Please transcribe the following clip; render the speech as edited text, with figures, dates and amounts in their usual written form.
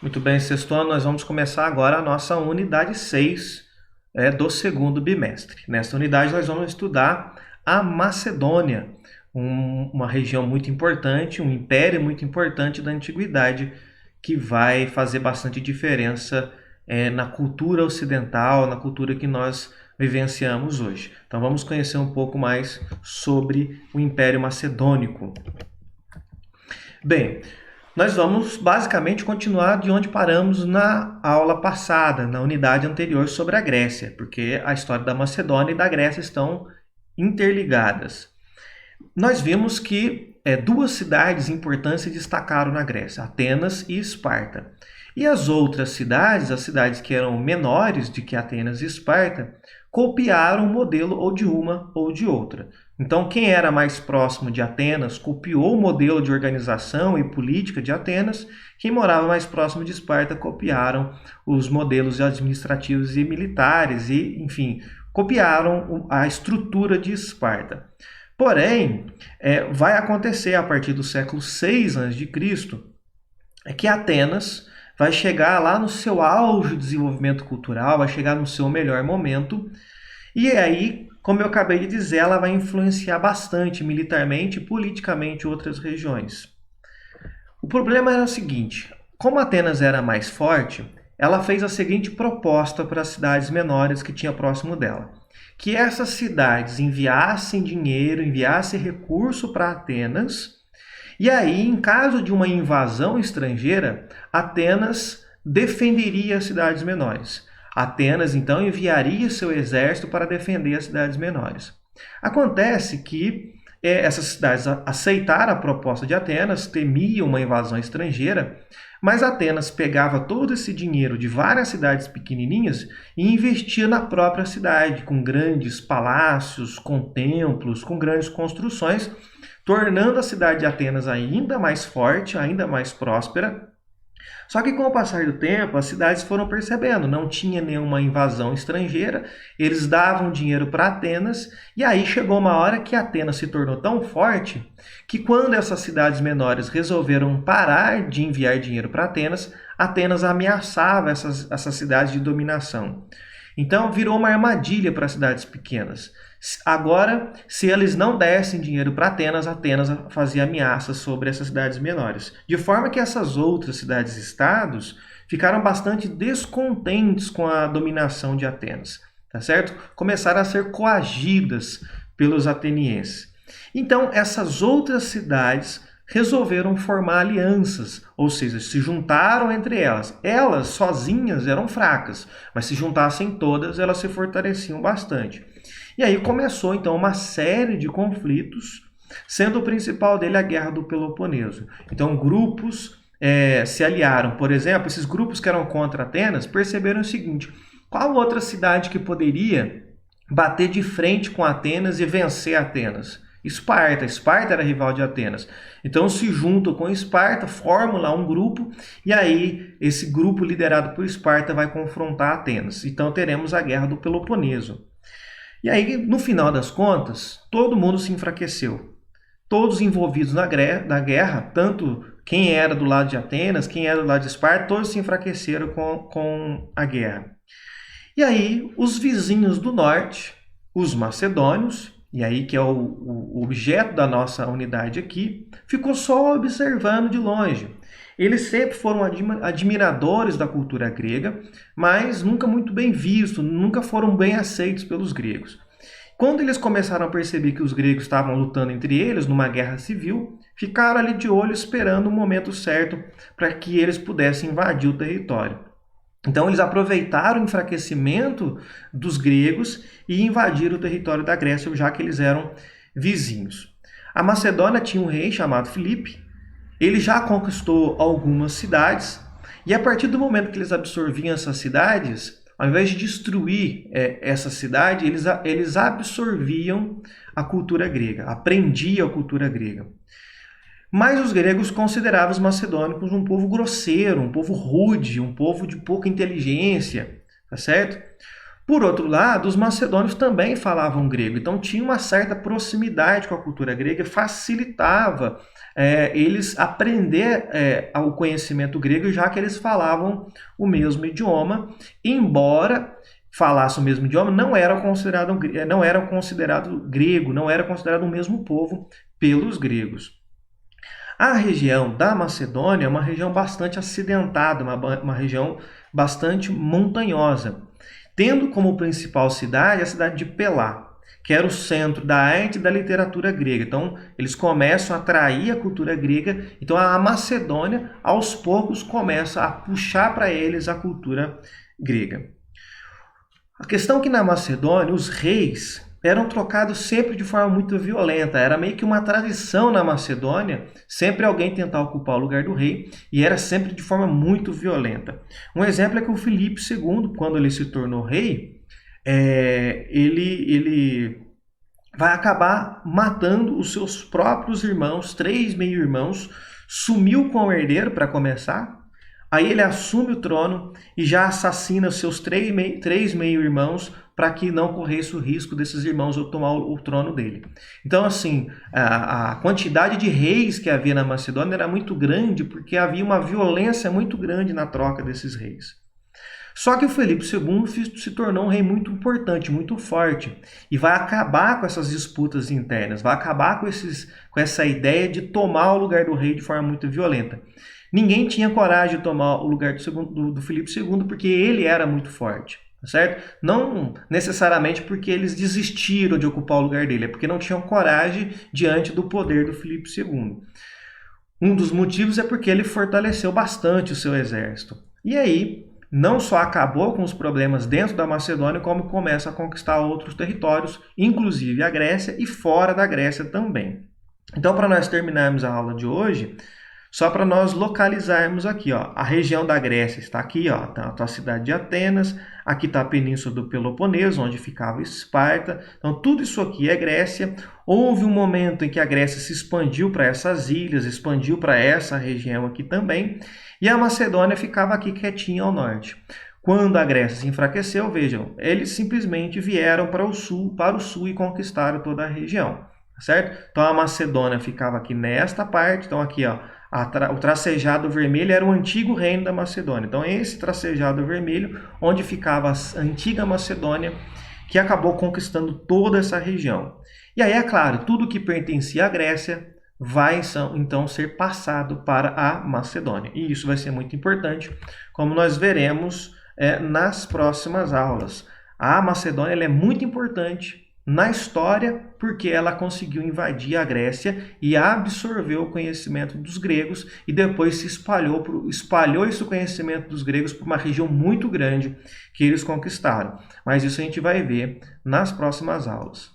Muito bem, sexto ano, nós vamos começar agora a nossa unidade 6 do segundo bimestre. Nesta unidade nós vamos estudar a Macedônia, uma região muito importante, um império muito importante da antiguidade, que vai fazer bastante diferença na cultura ocidental, na cultura que nós vivenciamos hoje. Então vamos conhecer um pouco mais sobre o Império Macedônico. Bem, nós vamos basicamente continuar de onde paramos na aula passada, na unidade anterior sobre a Grécia, porque a história da Macedônia e da Grécia estão interligadas. Nós vimos que duas cidades importantes se destacaram na Grécia, Atenas e Esparta. E as outras cidades, as cidades que eram menores do que Atenas e Esparta, copiaram o modelo ou de uma ou de outra. Então, quem era mais próximo de Atenas copiou o modelo de organização e política de Atenas, quem morava mais próximo de Esparta copiaram os modelos administrativos e militares e, enfim, copiaram a estrutura de Esparta. Porém, vai acontecer a partir do século 6 a.C., que Atenas vai chegar lá no seu auge de desenvolvimento cultural, vai chegar no seu melhor momento, e aí, como eu acabei de dizer, ela vai influenciar bastante militarmente e politicamente outras regiões. O problema era o seguinte, como Atenas era mais forte, ela fez a seguinte proposta para as cidades menores que tinha próximo dela, que essas cidades enviassem dinheiro, enviassem recurso para Atenas, e aí, em caso de uma invasão estrangeira, Atenas defenderia as cidades menores. Atenas, então, enviaria seu exército para defender as cidades menores. Acontece que essas cidades aceitaram a proposta de Atenas, temiam uma invasão estrangeira, mas Atenas pegava todo esse dinheiro de várias cidades pequenininhas e investia na própria cidade, com grandes palácios, com templos, com grandes construções, tornando a cidade de Atenas ainda mais forte, ainda mais próspera. Só que com o passar do tempo, as cidades foram percebendo, não tinha nenhuma invasão estrangeira, eles davam dinheiro para Atenas, e aí chegou uma hora que Atenas se tornou tão forte que quando essas cidades menores resolveram parar de enviar dinheiro para Atenas, Atenas ameaçava essas cidades de dominação. Então virou uma armadilha para as cidades pequenas. Agora, se eles não dessem dinheiro para Atenas, Atenas fazia ameaças sobre essas cidades menores. De forma que essas outras cidades-estados ficaram bastante descontentes com a dominação de Atenas, tá certo? Começaram a ser coagidas pelos atenienses. Então, essas outras cidades resolveram formar alianças, ou seja, se juntaram entre elas. Elas sozinhas eram fracas, mas se juntassem todas, elas se fortaleciam bastante. E aí começou então uma série de conflitos, sendo o principal dele a Guerra do Peloponeso. Então grupos se aliaram. Por exemplo, esses grupos que eram contra Atenas perceberam o seguinte: qual outra cidade que poderia bater de frente com Atenas e vencer Atenas? Esparta. Esparta era rival de Atenas. Então se juntam com Esparta, formam lá um grupo, e aí esse grupo liderado por Esparta vai confrontar Atenas. Então teremos a Guerra do Peloponeso. E aí, no final das contas, todo mundo se enfraqueceu. Todos envolvidos na guerra, tanto quem era do lado de Atenas, quem era do lado de Esparta, todos se enfraqueceram com a guerra. E aí, os vizinhos do norte, os macedônios, e aí que é o objeto da nossa unidade aqui, ficou só observando de longe. Eles sempre foram admiradores da cultura grega, mas nunca muito bem vistos, nunca foram bem aceitos pelos gregos. Quando eles começaram a perceber que os gregos estavam lutando entre eles numa guerra civil, ficaram ali de olho esperando o momento certo para que eles pudessem invadir o território. Então eles aproveitaram o enfraquecimento dos gregos e invadiram o território da Grécia, já que eles eram vizinhos. A Macedônia tinha um rei chamado Filipe. Ele já conquistou algumas cidades, e a partir do momento que eles absorviam essas cidades, ao invés de destruir essa cidade, eles absorviam a cultura grega, aprendiam a cultura grega. Mas os gregos consideravam os macedônicos um povo grosseiro, um povo rude, um povo de pouca inteligência, tá certo? Por outro lado, os macedônios também falavam grego, então tinha uma certa proximidade com a cultura grega, facilitava eles aprender o conhecimento grego, já que eles falavam o mesmo idioma, embora falassem o mesmo idioma, não eram considerado grego, não era considerado o mesmo povo pelos gregos. A região da Macedônia é uma região bastante acidentada, uma região bastante montanhosa, tendo como principal cidade a cidade de Pelá, que era o centro da arte e da literatura grega. Então, eles começam a atrair a cultura grega, então a Macedônia, aos poucos, começa a puxar para eles a cultura grega. A questão é que na Macedônia, os reis eram trocados sempre de forma muito violenta. Era meio que uma tradição na Macedônia, sempre alguém tentar ocupar o lugar do rei, e era sempre de forma muito violenta. Um exemplo é que o Filipe II, quando ele se tornou rei, ele vai acabar matando os seus próprios irmãos, 3 meio-irmãos, sumiu com o herdeiro para começar. Aí ele assume o trono e já assassina os seus 3 meio-irmãos para que não corresse o risco desses irmãos tomar o trono dele. Então, assim, a quantidade de reis que havia na Macedônia era muito grande, porque havia uma violência muito grande na troca desses reis. Só que o Filipe II se tornou um rei muito importante, muito forte, e vai acabar com essas disputas internas, vai acabar com essa ideia de tomar o lugar do rei de forma muito violenta. Ninguém tinha coragem de tomar o lugar do Filipe II porque ele era muito forte, certo? Não necessariamente porque eles desistiram de ocupar o lugar dele, é porque não tinham coragem diante do poder do Filipe II. Um dos motivos é porque ele fortaleceu bastante o seu exército. E aí, não só acabou com os problemas dentro da Macedônia, como começa a conquistar outros territórios, inclusive a Grécia e fora da Grécia também. Então, para nós terminarmos a aula de hoje, só para nós localizarmos aqui, ó, a região da Grécia está aqui, ó, tá a cidade de Atenas, aqui está a península do Peloponeso, onde ficava Esparta. Então, tudo isso aqui é Grécia. Houve um momento em que a Grécia se expandiu para essas ilhas, expandiu para essa região aqui também, e a Macedônia ficava aqui quietinha ao norte. Quando a Grécia se enfraqueceu, vejam, eles simplesmente vieram para o sul e conquistaram toda a região, certo? Então, a Macedônia ficava aqui nesta parte, então aqui, ó, o tracejado vermelho era o antigo reino da Macedônia. Então, esse tracejado vermelho, onde ficava a antiga Macedônia, que acabou conquistando toda essa região. E aí, é claro, tudo que pertencia à Grécia vai, então, ser passado para a Macedônia. E isso vai ser muito importante, como nós veremos nas próximas aulas. A Macedônia ela é muito importante na história, porque ela conseguiu invadir a Grécia e absorveu o conhecimento dos gregos e depois se espalhou esse conhecimento dos gregos por uma região muito grande que eles conquistaram. Mas isso a gente vai ver nas próximas aulas.